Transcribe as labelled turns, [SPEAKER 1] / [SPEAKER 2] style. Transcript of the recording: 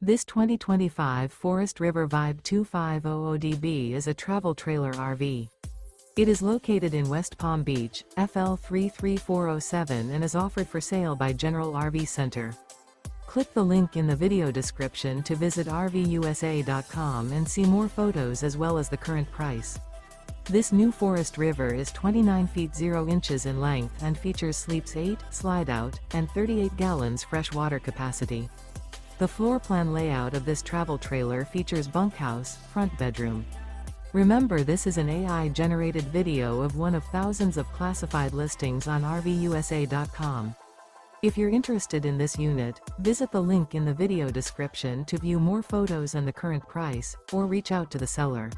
[SPEAKER 1] This 2025 Forest River Vibe 2500DB is a travel trailer RV. It is located in West Palm Beach, FL 33407 and is offered for sale by General RV Center. Click the link in the video description to visit RVUSA.com and see more photos as well as the current price. This new Forest River is 29 feet 0 inches in length and features sleeps 8, slide-out, and 38 gallons fresh water capacity. The floor plan layout of this travel trailer features bunkhouse, front bedroom. Remember, this is an AI-generated video of one of thousands of classified listings on RVUSA.com. If you're interested in this unit, visit the link in the video description to view more photos and the current price, or reach out to the seller.